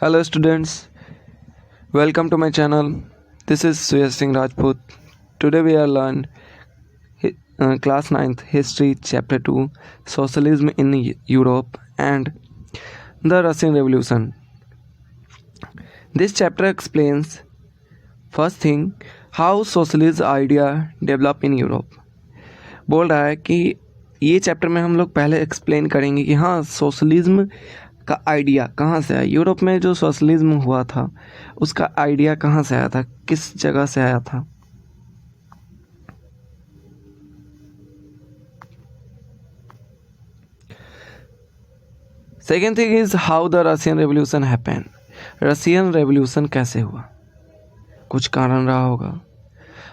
Hello students, welcome to my channel. This is Suyas Singh Rajput. Today we are learn class 9th history chapter 2 socialism in Europe and the Russian Revolution. This chapter explains first thing how socialist idea develop in Europe. बोल रहा है कि ये chapter में हम लोग पहले explain करेंगे कि हाँ सोशलिज्म का आइडिया कहाँ से आया, यूरोप में जो सोशलिज्म हुआ था उसका आइडिया कहाँ से आया था, किस जगह से आया था। Second thing is how the Russian revolution happen. Russian revolution कैसे हुआ, कुछ कारण रहा होगा।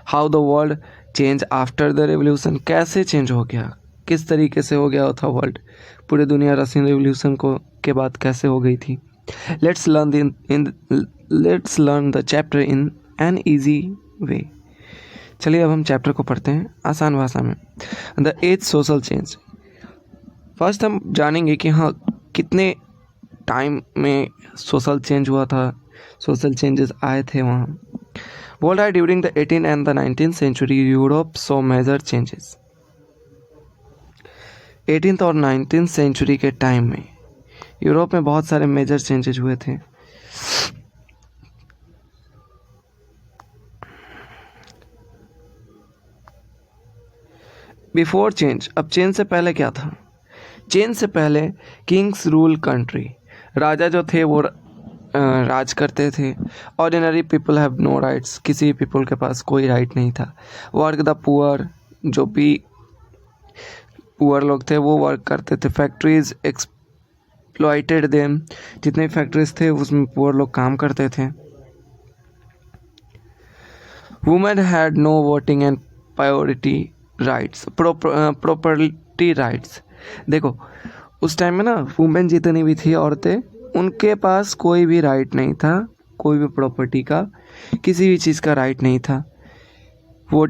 How the world change after the revolution, कैसे चेंज हो गया, किस तरीके से हो गया था वर्ल्ड, पूरी दुनिया रशियन रेवोल्यूशन को के बाद कैसे हो गई थी। Let's learn the chapter in an easy way. चलिए अब हम चैप्टर को पढ़ते हैं आसान भाषा में। The age social change. First हम जानेंगे कि हाँ कितने टाइम में सोशल चेंज हुआ था, सोशल चेंजेस आए थे वहाँ। बोल रहा है during the 18th and the 19th century Europe so major changes. 18th और 19th सेंचुरी के टाइम में यूरोप में बहुत सारे मेजर चेंजेस हुए थे। बिफोर चेंज, अब चेंज से पहले क्या था। चेंज से पहले किंग्स रूल कंट्री, राजा जो थे वो राज करते थे। Ordinary people have no rights, किसी पीपल के पास कोई राइट नहीं था। वर्क द पुअर, जो भी पुअर लोग थे वो वर्क करते थे। फैक्ट्रीज एक्सप्लॉइटेड देम, जितने फैक्ट्रीज थे उसमें पुअर लोग काम करते थे। Women had no voting and priority rights, property rights. देखो उस टाइम में ना वुमेन जितनी भी थी औरतें, उनके पास कोई भी राइट नहीं था, कोई भी प्रॉपर्टी का, किसी भी चीज़ का राइट नहीं था।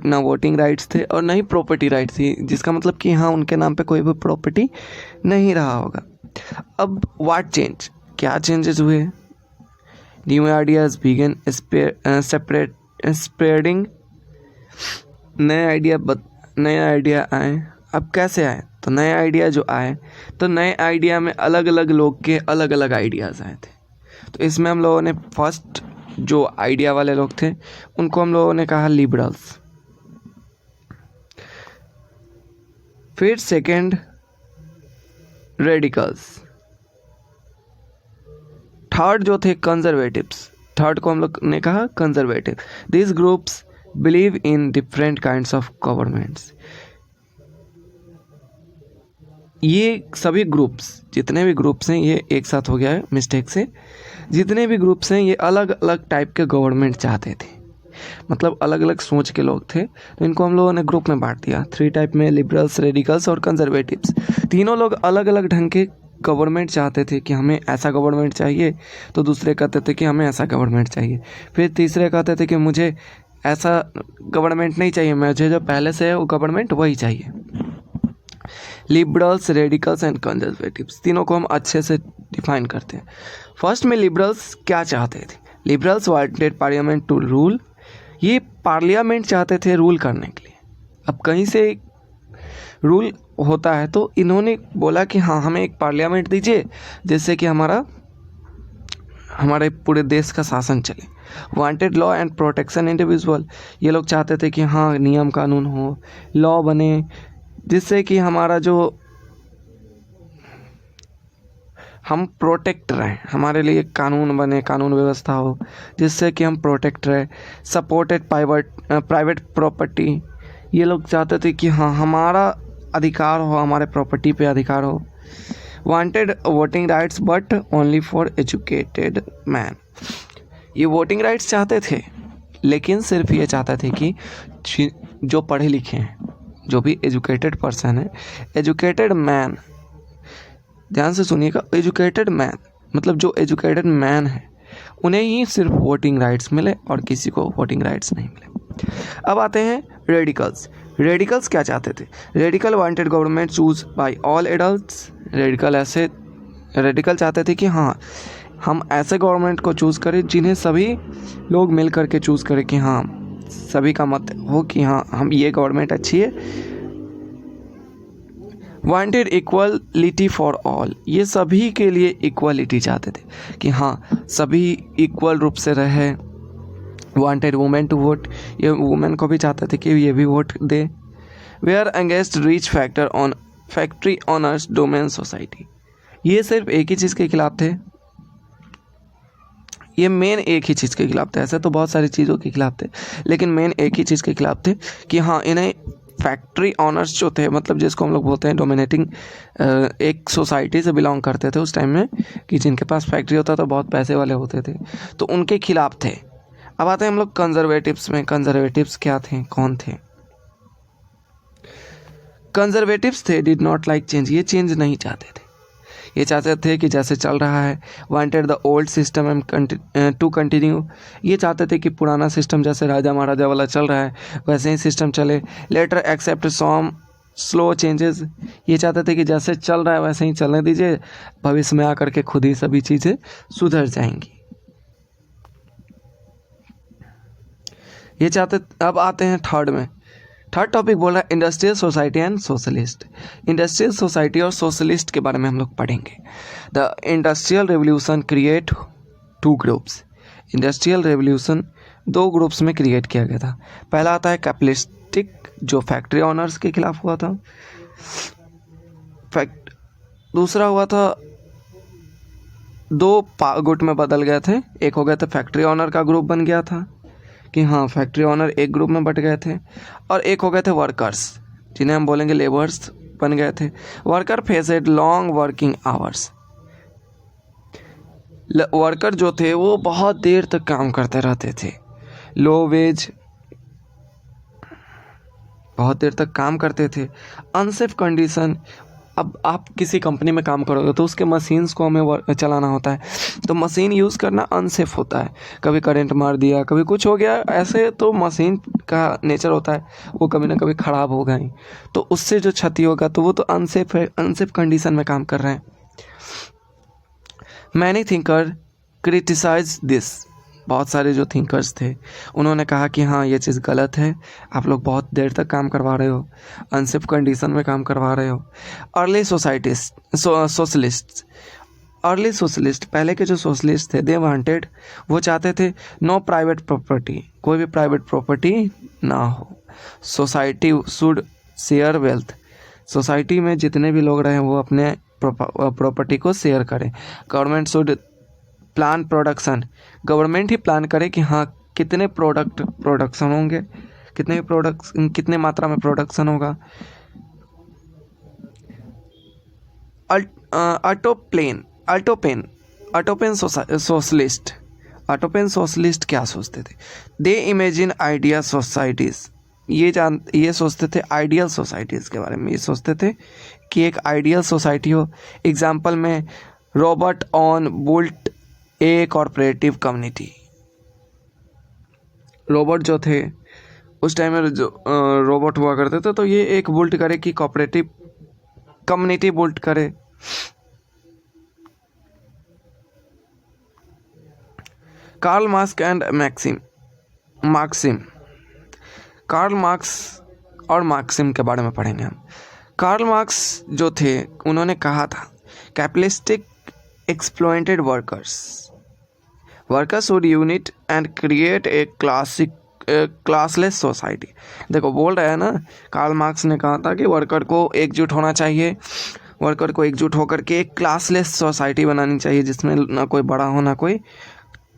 ना वोटिंग राइट्स थे और ना ही प्रॉपर्टी राइट थी, जिसका मतलब कि हाँ उनके नाम पे कोई भी प्रॉपर्टी नहीं रहा होगा। अब व्हाट चेंज, क्या चेंजेस हुए। न्यू आइडियाज बिगन स्प्रेडिंग, नए आइडिया आए। अब कैसे आए, तो नए आइडिया जो आए तो नए आइडिया में अलग अलग लोग के अलग अलग आइडियाज़ आए थे। तो इसमें हम लोगों ने फर्स्ट जो आइडिया वाले लोग थे उनको हम लोगों ने कहा लिबरल्स। फिर सेकंड रेडिकल्स, थर्ड जो थे कंजर्वेटिव्स, थर्ड को हम लोग ने कहा conservative. This groups believe in different kinds of governments. ये सभी ग्रुप्स, जितने भी ग्रुप्स हैं, ये एक साथ हो गया है मिस्टेक से, जितने भी ग्रुप्स हैं ये अलग अलग टाइप के गवर्नमेंट चाहते थे, मतलब अलग अलग सोच के लोग थे। तो इनको हम लोगों ने ग्रुप में बांट दिया 3 टाइप में, लिबरल्स, रेडिकल्स और कंजर्वेटिव्स। तीनों लोग अलग अलग ढंग के गवर्नमेंट चाहते थे कि हमें ऐसा गवर्नमेंट चाहिए, तो दूसरे कहते थे कि हमें ऐसा गवर्नमेंट चाहिए। फिर तीसरे कहते थे कि मुझे ऐसा गवर्नमेंट नहीं चाहिए, मुझे जो पहले से है वो गवर्नमेंट वही चाहिए। लिबरल्स, रेडिकल्स एंड कंजर्वेटिव्स, तीनों को हम अच्छे से डिफाइन करते हैं। फर्स्ट में लिबरल्स क्या चाहते थे। Liberals wanted parliament to rule, ये पार्लियामेंट चाहते थे रूल करने के लिए। अब कहीं से रूल होता है तो इन्होंने बोला कि हाँ हमें एक पार्लियामेंट दीजिए जिससे कि हमारे पूरे देश का शासन चले। Wanted law and protection individual, ये लोग चाहते थे कि हाँ नियम कानून हो, लॉ बने, जिससे कि हमारा जो हम प्रोटेक्ट रहें, हमारे लिए कानून बने, कानून व्यवस्था हो जिससे कि हम प्रोटेक्ट रहे। सपोर्टेड प्राइवेट प्रॉपर्टी, ये लोग चाहते थे कि हाँ हमारा अधिकार हो, हमारे प्रॉपर्टी पे अधिकार हो। Wanted voting rights but only for educated man, ये वोटिंग राइट्स चाहते थे लेकिन सिर्फ ये चाहते थे कि जो पढ़े लिखे हैं, जो भी एजुकेटेड पर्सन है, एजुकेटेड मैन, ध्यान से सुनिएगा, एजुकेटेड मैन मतलब जो एजुकेटेड मैन है उन्हें ही सिर्फ वोटिंग राइट्स मिले और किसी को वोटिंग राइट्स नहीं मिले। अब आते हैं रेडिकल्स। रेडिकल्स क्या चाहते थे। Radical wanted government choose by all adults. Radical चाहते थे कि हाँ हम ऐसे गवर्नमेंट को चूज़ करें जिन्हें सभी लोग मिल कर के चूज़ करें कि हाँ सभी का मत हो कि हाँ हम ये गवर्नमेंट अच्छी है। वांटेड इक्वलिटी फॉर ऑल, ये सभी के लिए इक्वलिटी चाहते थे कि हाँ सभी इक्वल रूप से रहे। वांटेड वुमेन टू वोट, ये वुमेन को भी चाहते थे कि ये भी वोट दे। Were against rich factor on factory owners domain society, ये सिर्फ एक ही चीज़ के खिलाफ थे, ये मेन एक ही चीज़ के खिलाफ थे। ऐसे तो बहुत सारी चीज़ों के खिलाफ थे लेकिन मेन एक ही चीज़ के खिलाफ थे कि हाँ इन्हें फैक्ट्री ऑनर्स जो थे, मतलब जिसको हम लोग बोलते हैं डोमिनेटिंग, एक सोसाइटी से बिलोंग करते थे उस टाइम में कि जिनके पास फैक्ट्री होता था, बहुत पैसे वाले होते थे, तो उनके खिलाफ थे। अब आते हैं हम लोग कंजर्वेटिव्स में। कंजर्वेटिव्स क्या थे, कौन थे? कंजर्वेटिव्स थे डिड नॉट लाइक चेंज, ये चेंज नहीं चाहते थे, ये चाहते थे कि जैसे चल रहा है। Wanted the old system and to continue, ये चाहते थे कि पुराना सिस्टम जैसे राजा महाराजा वाला चल रहा है वैसे ही सिस्टम चले। Later accept some slow changes, ये चाहते थे कि जैसे चल रहा है वैसे ही चलने दीजिए, भविष्य में आकर के खुद ही सभी चीज़ें सुधर जाएंगी, ये चाहते। अब आते हैं थर्ड में। थर्ड टॉपिक बोल रहा है industrial society and socialist. Industrial society और सोशलिस्ट के बारे में हम लोग पढ़ेंगे। The industrial revolution create two groups, industrial revolution दो ग्रुप्स में क्रिएट किया गया था। पहला आता है कैपिटलिस्टिक, जो फैक्ट्री ऑनर्स के खिलाफ हुआ था। दूसरा हुआ था, दो गुट में बदल गए थे, एक हो गया था फैक्ट्री ऑनर का ग्रुप बन गया था कि हाँ फैक्ट्री ऑनर एक ग्रुप में बट गए थे, और एक हो गए थे वर्कर्स जिन्हें हम बोलेंगे लेबर्स बन गए थे। Worker facet long working hours, worker जो थे वो बहुत देर तक काम करते रहते थे। लो वेज, बहुत देर तक काम करते थे। अनसेफ कंडीशन, अब आप किसी कंपनी में काम करोगे तो उसके मशीन्स को हमें चलाना होता है, तो मशीन यूज़ करना अनसेफ होता है। कभी करंट मार दिया, कभी कुछ हो गया, ऐसे तो मशीन का नेचर होता है, वो कभी ना कभी ख़राब होगा ही, तो उससे जो क्षति होगा तो वो तो अनसेफ है, अनसेफ कंडीशन में काम कर रहे हैं। मैनी थिंकर क्रिटिसाइज दिस, बहुत सारे जो थिंकर्स थे उन्होंने कहा कि हाँ ये चीज़ गलत है, आप लोग बहुत देर तक काम करवा रहे हो, अनसेफ कंडीशन में काम करवा रहे हो। अर्ली सोशलिस्ट, अर्ली सोशलिस्ट, पहले के जो सोशलिस्ट थे, दे वांटेड, वो चाहते थे नो प्राइवेट प्रॉपर्टी, कोई भी प्राइवेट प्रॉपर्टी ना हो। Society should share wealth, society में जितने भी लोग रहे वो अपने प्रॉपर्टी को शेयर करें। Government should plan production, government he plan करे कि हाँ कितने प्रोडक्शन होंगे, कितने मात्रा में प्रोडक्शन होगा। अल्टोपेन सोशलिस्ट क्या सोचते थे? दे इमेजिन आइडियल सोसाइटीज़, ये सोचते थे आइडियल सोसाइटीज़ के बारे में, ये सोचते थे कि एक आइडियल सोसाइटी हो। एग्जाम्पल में Robert Owen built a cooperative community, Robert जो थे उस टाइम में जो रोबोट हुआ करते थे, तो ये एक बुल्ट करे कि कॉर्पोरेटिव कम्युनिटी बुल्ट करे। Karl Marx and Marxism, Karl Marx और मार्क्सिम के बारे में पढ़ेंगे हम। कार्ल मार्क्स जो थे उन्होंने कहा था capitalistic exploited workers would unit and create a classless society. देखो बोल रहे हैं ना, कार्ल मार्क्स ने कहा था कि वर्कर को एकजुट होना चाहिए, वर्कर को एकजुट होकर के एक क्लासलेस सोसाइटी बनानी चाहिए जिसमें ना कोई बड़ा हो, ना कोई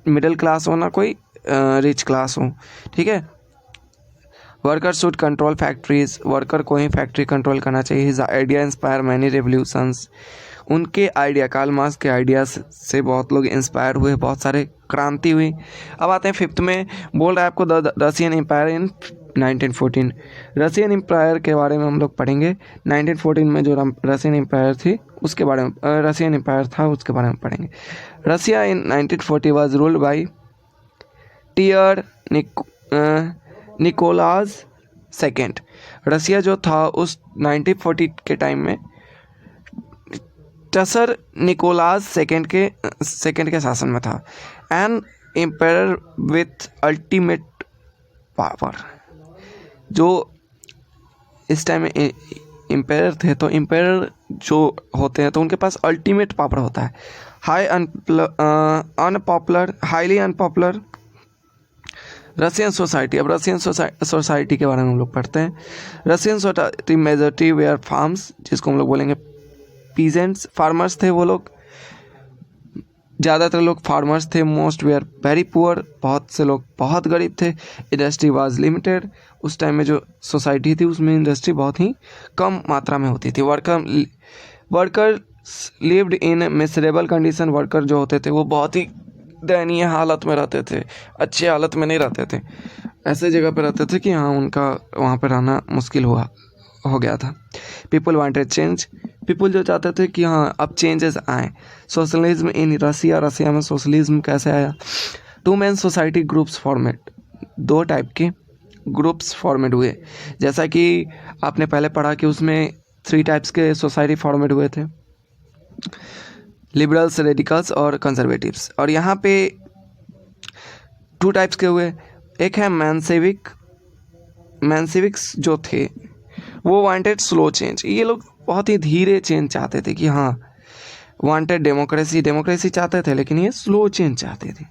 मिडिल क्लास हो, ना कोई रिच क्लास हो, ठीक है। Worker should control factories, worker को ही फैक्ट्री कंट्रोल करना चाहिए। His idea inspire many revolutions, उनके आइडिया, कार्ल मार्क्स के आइडियाज़ से बहुत लोग इंस्पायर हुए, बहुत सारे क्रांति हुई। अब आते हैं फिफ्थ में, बोल रहा है आपको the Russian Empire in 1914। Russian Empire के बारे में हम लोग पढ़ेंगे। 1914 में जो रशियन एम्पायर थी उसके बारे में, रशियन एम्पायर था उसके बारे में पढ़ेंगे। Russia in 1940 was ruled by tsar Nicholas second. Russia जो था उस 1940 के टाइम में टसर निकोलास सेकेंड के शासन में था। An empire with ultimate power, जो इस टाइम में एम्पायर थे, तो एम्पायर जो होते हैं तो उनके पास अल्टीमेट पावर होता है। Highly unpopular Russian society. अब रशियन सोसाइटी के बारे में हम लोग पढ़ते हैं। Russian society majority were farms, जिसको हम लोग बोलेंगे पीजेंट्स, फार्मर्स थे वो लोग, ज़्यादातर लोग फार्मर्स थे। मोस्ट वेयर वेरी पुअर, बहुत से लोग बहुत गरीब थे। इंडस्ट्री वाज लिमिटेड, उस टाइम में जो सोसाइटी थी उसमें इंडस्ट्री बहुत ही कम मात्रा में होती थी। Worker lived in miserable condition, worker जो होते थे वो बहुत ही दयनीय हालत में रहते थे, अच्छी हालत में नहीं रहते थे, ऐसे जगह पर रहते थे कि हाँ उनका वहाँ पर रहना मुश्किल हो गया था। पीपल वांटेड चेंज, पीपल जो चाहते थे कि हाँ अब चेंजेस आए। सोशलिज्म इन रसिया में सोशलिज्म कैसे आया। Two main society groups formed, दो टाइप के ग्रुप्स फॉर्मेट हुए, जैसा कि आपने पहले पढ़ा कि उसमें 3 टाइप्स के सोसाइटी फॉर्मेट हुए थे, लिबरल्स, रेडिकल्स और कंजर्वेटिव्स। और यहाँ पे 2 टाइप्स के हुए। एक है मैनसेविक्स जो थे वो वांटेड स्लो चेंज, ये लोग बहुत ही धीरे चेंज चाहते थे कि हाँ वांटेड डेमोक्रेसी चाहते थे, लेकिन ये स्लो चेंज चाहते थे।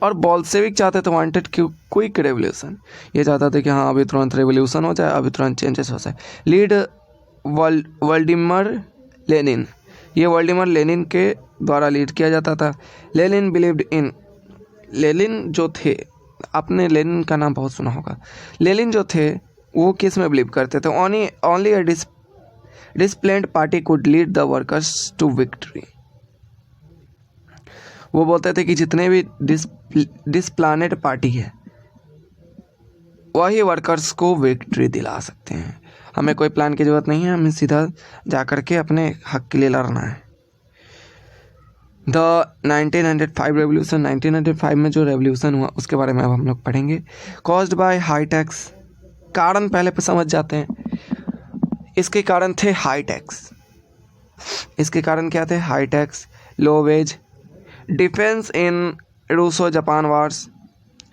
और बोल्शेविक चाहते थे वांटेड क्विक रेवोल्यूशन, ये चाहते थे कि हाँ अभी तुरंत रेवोल्यूशन हो जाए, अभी तुरंत चेंजेस हो जाए। लीड व्लादिमीर लेनिन, ये व्लादिमीर लेनिन के द्वारा लीड किया जाता था। लेनिन बिलीव्ड इन, लेनिन जो थे, आपने लेनिन का नाम बहुत सुना होगा। लेनिन जो थे वो किस में बिलीव करते थे, only a disciplined party could lead the workers to victory. वो बोलते थे कि जितने भी डिसिप्लिन्ड पार्टी है वही वर्कर्स को विक्ट्री दिला सकते हैं, हमें कोई प्लान की ज़रूरत नहीं है, हमें सीधा जा कर के अपने हक के लिए लड़ना है। द 1905 रेवोल्यूशन, 1905 में जो रेवोल्यूशन हुआ उसके बारे में अब हम लोग पढ़ेंगे। कॉज्ड बाय हाई टैक्स, कारण पहले पे समझ जाते हैं। इसके कारण थे हाई टैक्स, इसके कारण क्या थे, high tax, low wage, defence in Russo Japan wars,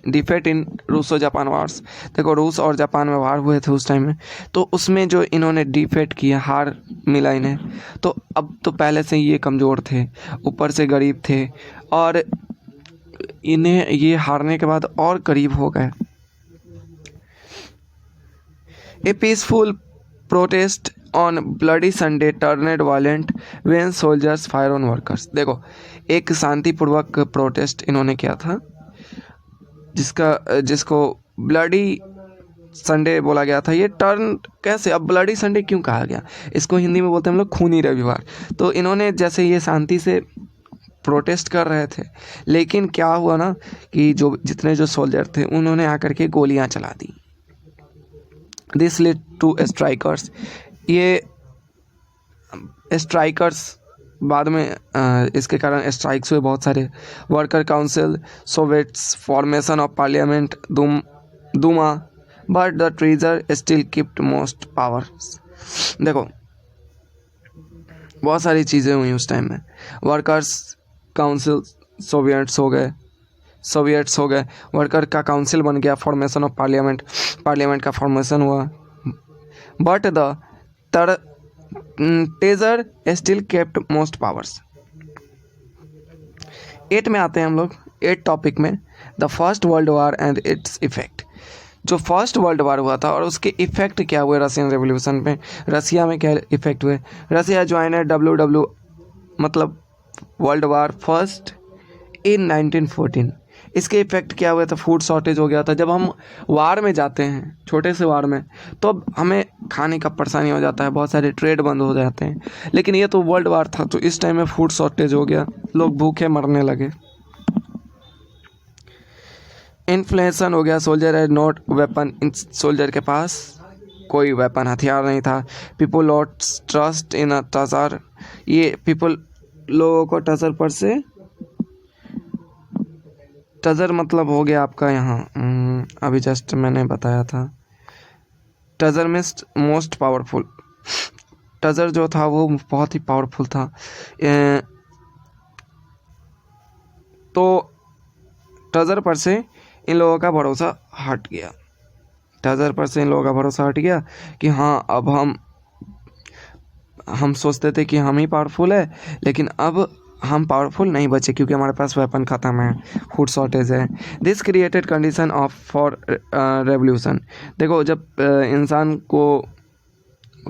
defeat in Russo Japan wars. देखो रूस और जापान में वार हुए थे उस टाइम में, तो उसमें जो इन्होंने डिफेट किया, हार मिला इन्हें, तो अब तो पहले से ये कमज़ोर थे, ऊपर से गरीब थे, और इन्हें ये हारने के बाद और गरीब हो गए। A peaceful protest on bloody Sunday turned violent when soldiers fire on workers. देखो एक शांतिपूर्वक प्रोटेस्ट इन्होंने किया था, जिसको ब्लडी संडे बोला गया था। ये टर्न कैसे, अब ब्लडी संडे क्यों कहा गया, इसको हिंदी में बोलते हैं हम लोग खूनी रविवार। तो इन्होंने जैसे ये शांति से प्रोटेस्ट कर रहे थे, लेकिन क्या हुआ ना कि जितने सोल्जर थे उन्होंने आकर के गोलियां चला दी। दिस लीड टू स्ट्राइकर्स, ये स्ट्राइकर्स बाद में इसके कारण स्ट्राइक्स हुए बहुत सारे। Worker council, soviets, formation of parliament, Duma, but the treasure still kept most powers. देखो बहुत सारी चीज़ें हुई उस टाइम में। वर्कर्स काउंसिल सोवियट्स हो गए, वर्कर का काउंसिल बन गया, फॉर्मेशन ऑफ पार्लियामेंट का फॉर्मेशन हुआ, but the treasure still kept most powers. 8 में आते हैं हम लोग, 8 टॉपिक में, the first world war and its effect. जो फर्स्ट वर्ल्ड वार हुआ था और उसके इफेक्ट क्या हुए रशियन रेवोल्यूशन में, रसिया में क्या इफेक्ट हुए। रसिया ज्वाइन WW मतलब वर्ल्ड वार फर्स्ट इन 1914। इसके इफेक्ट क्या हुए थे, फूड शॉर्टेज हो गया था। जब हम वार में जाते हैं, छोटे से वार में, तो हमें खाने का परेशानी हो जाता है, बहुत सारे ट्रेड बंद हो जाते हैं, लेकिन ये तो वर्ल्ड वार था, तो इस टाइम में फूड शॉर्टेज हो गया, लोग भूखे मरने लगे। इन्फ्लेशन हो गया, soldier had not weapon, soldier के पास कोई वेपन हथियार नहीं था। पीपल लॉस्ट ट्रस्ट इन अ टसर, ये पीपल लोगों को टसर पर से, टजर मतलब हो गया आपका यहाँ अभी जस्ट मैंने बताया था, टजर मीन्स मोस्ट पावरफुल। टज़र जो था वो बहुत ही पावरफुल था। तो टज़र पर से इन लोगों का भरोसा हट गया। टज़र पर से इन लोगों का भरोसा हट गया कि हाँ अब हम सोचते थे कि हम ही पावरफुल है, लेकिन अब हम पावरफुल नहीं बचे क्योंकि हमारे पास वेपन ख़त्म है, फूड शॉर्टेज है। This created condition of for revolution. देखो जब इंसान को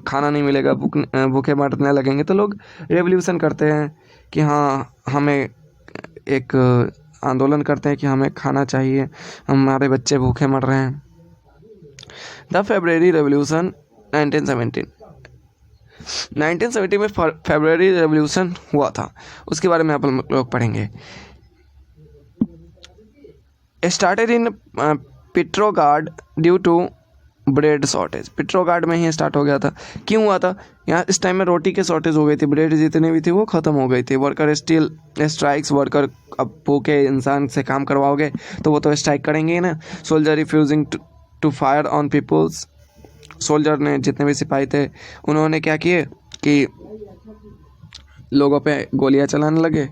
खाना नहीं मिलेगा, भूखे मरने लगेंगे, तो लोग रेवोल्यूशन करते हैं कि हाँ हमें एक आंदोलन करते हैं कि हमें खाना चाहिए, हमारे बच्चे भूखे मर रहे हैं। The February revolution 1917। 1970 में फेब्रुअरी रेवोल्यूशन हुआ था, उसके बारे में आप लोग पढ़ेंगे। Started in Petrograd due to bread shortage. Petrograd में ही स्टार्ट हो गया था। क्यों हुआ था? यहाँ इस टाइम में रोटी की शॉर्टेज हो गई थी, ब्रेड जितनी भी थी वो ख़त्म हो गई थी। Worker still strikes. वर्कर अब भूखे इंसान से काम करवाओगे तो वो तो स्ट्राइक करेंगे ही ना। Soldier refusing to fire on peoples. Soldier ने, जितने भी सिपाही थे, उन्होंने क्या किए कि लोगों पे गोलियां चलाने लगे।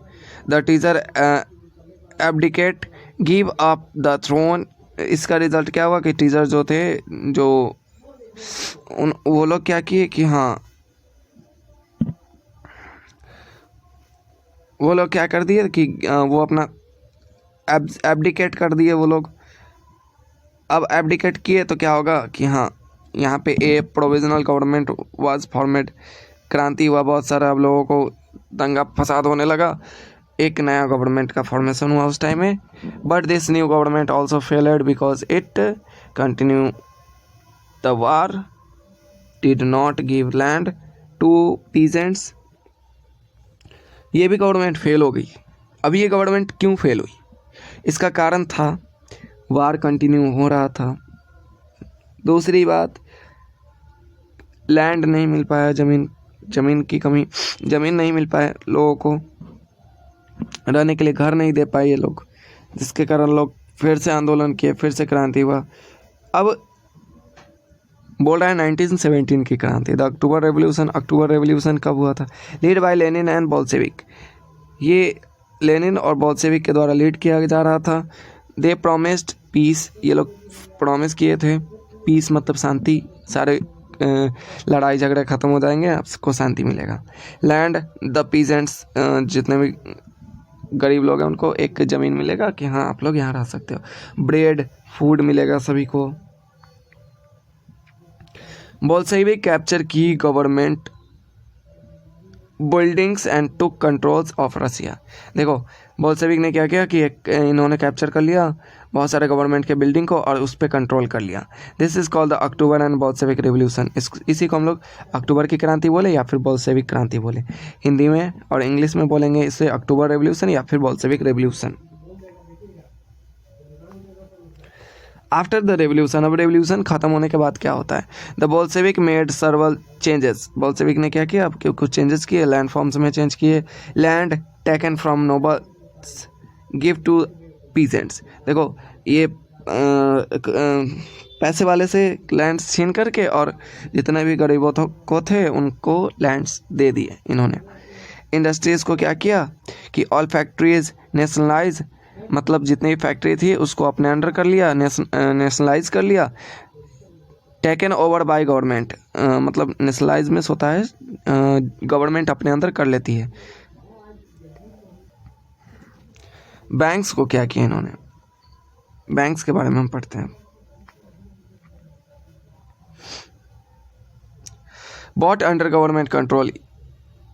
The tsar abdicate give up the throne. इसका रिजल्ट क्या हुआ कि टीजर जो थे, जो वो लोग क्या किए कि हाँ वो लोग क्या कर दिए कि वो अपना एब्डिकेट कर दिए वो लोग। अब एब्डिकेट किए तो क्या होगा कि हाँ यहाँ पे ए प्रोविजनल गवर्नमेंट वाज फॉर्मेड। क्रांति हुआ, बहुत सारा अब लोगों को दंगा फसाद होने लगा, एक नया गवर्नमेंट का फॉर्मेशन हुआ उस टाइम में। But this new government also failed because it continue the war, did not give land to peasants. ये भी गवर्नमेंट फेल हो गई। अब ये गवर्नमेंट क्यों फेल हुई? इसका कारण था वार कंटिन्यू हो रहा था। दूसरी बात, लैंड नहीं मिल पाया, ज़मीन की कमी, ज़मीन नहीं मिल पाया लोगों को, रहने के लिए घर नहीं दे पाए ये लोग, जिसके कारण लोग फिर से आंदोलन किए, फिर से क्रांति हुआ। अब बोल रहा है 1917 की क्रांति। The October revolution. October revolution कब हुआ था? Lead by Lenin and Bolshevik. ये लेनिन और बोल्शेविक के द्वारा लीड किया जा रहा था। दे प्रोमिस्ड पीस। ये लोग प्रॉमिस किए थे पीस, मतलब शांति, सारे लड़ाई झगड़े ख़त्म हो जाएंगे, आपको शांति मिलेगा। Land the peasants. जितने भी गरीब लोग हैं उनको एक ज़मीन मिलेगा कि हाँ आप लोग यहाँ रह सकते हो। ब्रेड, फूड मिलेगा सभी को। बोल्शेविक कैप्चर की government buildings and took controls of Russia. देखो बोल्शेविक ने क्या किया कि इन्होंने कैप्चर कर लिया बहुत सारे गवर्नमेंट के बिल्डिंग को और उस पर कंट्रोल कर लिया। This is called the October and Bolshevik revolution. इसी को हम लोग अक्टूबर की क्रांति बोले या फिर बोल्शेविक क्रांति बोले। हिंदी में और इंग्लिश में बोलेंगे इसे अक्टूबर रेवोल्यूशन या फिर Bolshevik revolution. After the revolution. अब रेवोल्यूशन खत्म होने के बाद क्या होता है? The Bolshevik made several changes. Bolshevik ने क्या किया? अब कुछ चेंजेस किए, लैंड फॉर्म्स में चेंज किए। Land taken from nobles give to peasants. देखो ये पैसे वाले से लैंड्स छीन करके और जितने भी गरीबों को थे उनको लैंड्स दे दिए इन्होंने। इंडस्ट्रीज़ को क्या किया कि ऑल फैक्ट्रीज नेशनलाइज, मतलब जितनी भी फैक्ट्री थी उसको अपने अंडर कर लिया, नेशनलाइज कर लिया। टेकन ओवर बाय गवर्नमेंट, मतलब नेशनलाइज में होता है गवर्नमेंट अपने अंदर कर लेती है। बैंक्स को क्या किया इन्होंने? बैंक्स के बारे में हम पढ़ते हैं। Bought under government control.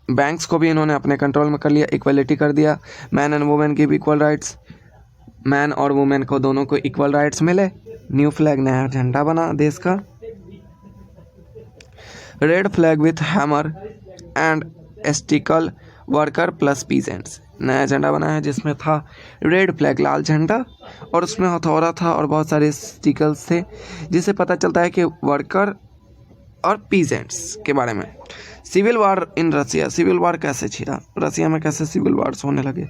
Banks को भी इन्होंने अपने कंट्रोल में कर लिया, इक्वलिटी कर दिया। Man and women give equal rights. Man और वुमेन को दोनों को इक्वल राइट्स मिले। न्यू फ्लैग, नया झंडा बना देश का। Red flag with hammer and sticker worker plus peasants. नया झंडा बना है जिसमें था रेड फ्लैग, लाल झंडा, और उसमें हथौड़ा था और बहुत सारे स्टिकल्स थे, जिससे पता चलता है कि वर्कर और पीजेंट्स के बारे में। सिविल वार इन रसिया। सिविल वार कैसे छिड़ा रसिया में, कैसे सिविल वार्स होने लगे?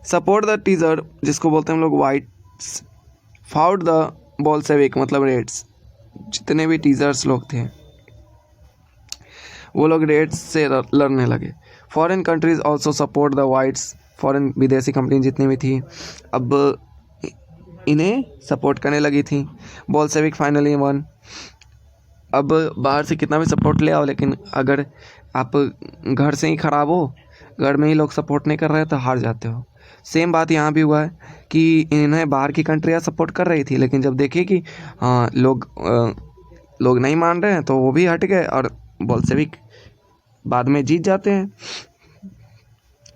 सपोर्ट द टीजर, जिसको बोलते हैं हम लोग वाइट्स, फाउट द बोल्शेविक मतलब रेड्स, जितने भी टीजर्स लोग थे वो लोग रेड्स से लड़ने लगे। Foreign countries also support the whites, foreign विदेशी कंपनी जितनी भी थी अब इन्हें सपोर्ट करने लगी थी। Bolshevik finally won. अब बाहर से कितना भी सपोर्ट ले आओ, लेकिन अगर आप घर से ही ख़राब हो, घर में ही लोग सपोर्ट नहीं कर रहे तो हार जाते हो। सेम बात यहाँ भी हुआ है कि इन्हें बाहर की कंट्रियाँ सपोर्ट कर रही थी, लेकिन जब देखी कि हाँ लोग नहीं मान रहे हैं तो वो भी हट गए और बोल्शेविक बाद में जीत जाते हैं।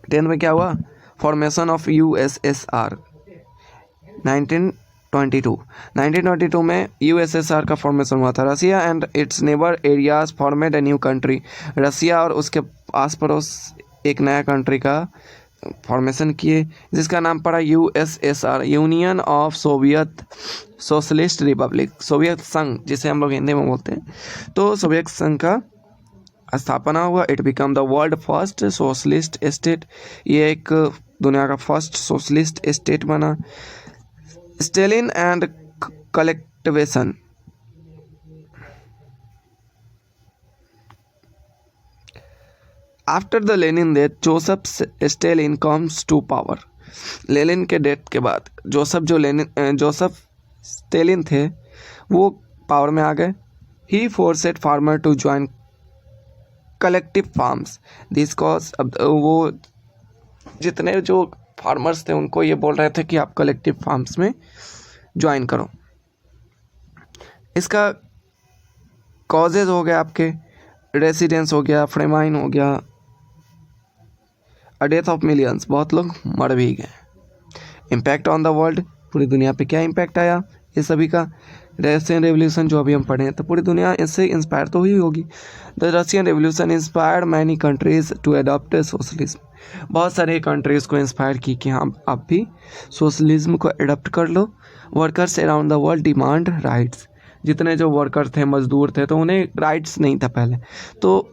10 में क्या हुआ? फॉर्मेशन ऑफ यूएसएसआर 1922 में यूएसएसआर का फॉर्मेशन हुआ था। Russia and its neighbour areas formed a new country. रसिया और उसके आस पड़ोस एक नया कंट्री का फॉर्मेशन किए, जिसका नाम पड़ा USSR, union of Soviet socialist Republic, Soviet संघ जिसे हम लोग हिंदी में बोलते हैं। तो सोवियत संघ का स्थापना हुआ। It become the world first socialist state, ये एक दुनिया का फर्स्ट सोशलिस्ट स्टेट बना। Stalin and collectivisation. After the Lenin death Joseph Stalin comes to power. Lenin के डेथ के बाद जोसेफ स्टेलिन थे वो पावर में आ गए। He forced farmer to join collective farms this cause. अब वो जितने जो फार्मर्स थे उनको ये बोल रहे थे कि आप कलेक्टिव फार्म्स में ज्वाइन करो। इसका कॉजेज हो गया आपके रेसिडेंस हो गया, फ्रेमाइन हो गया, अ डेथ ऑफ मिलियंस, बहुत लोग मर भी गए। इम्पैक्ट ऑन द वर्ल्ड, पूरी दुनिया पे क्या इम्पैक्ट आया ये सभी का। रशियन रेवोल्यूशन जो अभी हम पढ़े हैं तो पूरी दुनिया इससे इंस्पायर तो हुई होगी। The Russian revolution inspired many countries to adopt socialism. बहुत सारे कंट्रीज़ को इंस्पायर की कि हाँ आप भी सोशलिज्म को अडॉप्ट कर लो। Workers around the world demand rights. जितने जो वर्कर थे, मजदूर थे, तो उन्हें राइट्स नहीं था पहले, तो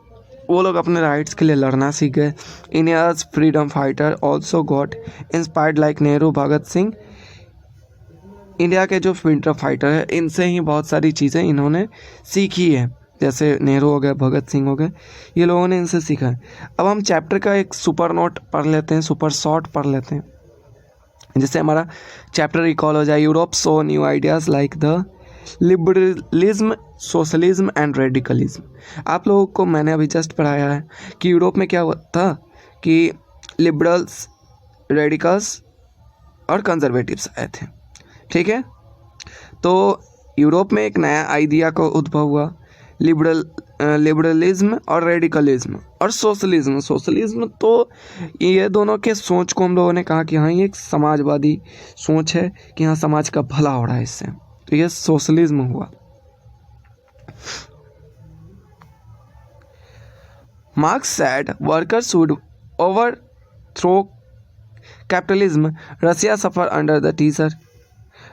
वो लोग अपने राइट्स के लिए लड़ना सीख गए। India's freedom fighter also got inspired like Nehru, Bhagat Singh. India के जो फ्रीडम फाइटर है इनसे ही बहुत सारी चीज़ें इन्होंने सीखी है, जैसे नेहरू हो गए, भगत सिंह हो गए, ये लोगों ने इनसे सीखा है। अब हम चैप्टर का एक सुपर नोट पढ़ लेते हैं, सुपर शॉर्ट पढ़ लेते हैं, जिससे हमारा चैप्टर रिकॉल हो जाए। Europe so new ideas like the liberalism, socialism and radicalism. आप लोगों को मैंने अभी जस्ट पढ़ाया है कि यूरोप में क्या हुआ था कि लिबरल्स, रेडिकल्स और कंजर्वेटिव्स आए थे, ठीक है। तो यूरोप में एक नया आइडिया का उद्भव हुआ, लिबरलिज्म और रेडिकलिज्म और सोशलिज्म। सोशलिज्म तो ये दोनों के सोच को हम लोगों ने कहा कि हाँ ये एक समाजवादी सोच है कि हाँ समाज का भला हो रहा है इससे, तो ये सोशलिज्म हुआ। Marx said workers would overthrow capitalism, Russia suffer under the tsar.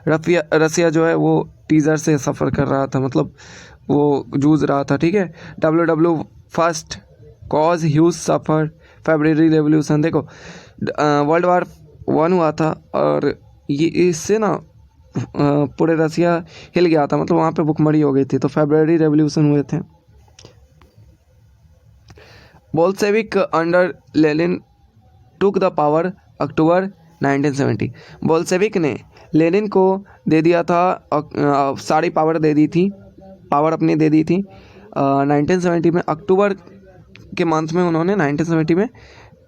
Russia जो है वो टीजर से सफ़र कर रहा था, मतलब वो जूझ रहा था, ठीक है। WW फर्स्ट कॉज ह्यूज सफ़र, फेब्रुअरी रेवोल्यूशन। देखो वर्ल्ड वार 1 हुआ था और ये इससे ना पूरे रसिया हिल गया था, मतलब वहाँ पे भुखमरी हो गई थी, तो फेब्रुअरी रेवोल्यूशन हुए थे। Bolshevik under Lenin took the power October 1970। Bolshevik ने लेनिन को दे दिया था, सारी पावर दे दी थी, पावर अपनी दे दी थी 1970 में, अक्टूबर के मंथ में उन्होंने 1970 में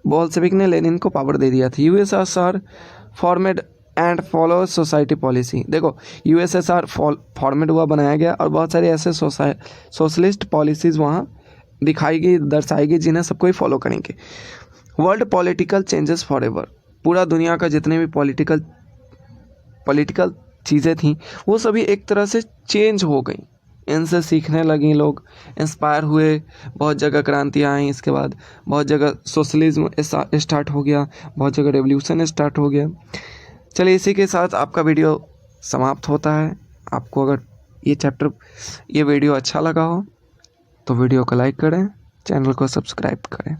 बोल्शेविक ने लेनिन को पावर दे दिया था। USSR formed and follow society policy. देखो यूएसएसआर फॉर्मेड हुआ, बनाया गया और बहुत सारे ऐसे सोशलिस्ट पॉलिसीज़ वहाँ दिखाई गई, दर्शाई गई, जिन्हें सबको ही फॉलो करेंगे। World political changes for ever. पूरा दुनिया का जितने भी पॉलिटिकल चीज़ें थी वो सभी एक तरह से चेंज हो गई, इनसे सीखने लगी, लोग इंस्पायर हुए, बहुत जगह क्रांतियाँ आई, इसके बाद बहुत जगह सोशलिज्म स्टार्ट हो गया, बहुत जगह रेवोल्यूशन स्टार्ट हो गया। चलिए इसी के साथ आपका वीडियो समाप्त होता है। आपको अगर ये वीडियो अच्छा लगा हो तो वीडियो को लाइक करें, चैनल को सब्सक्राइब करें।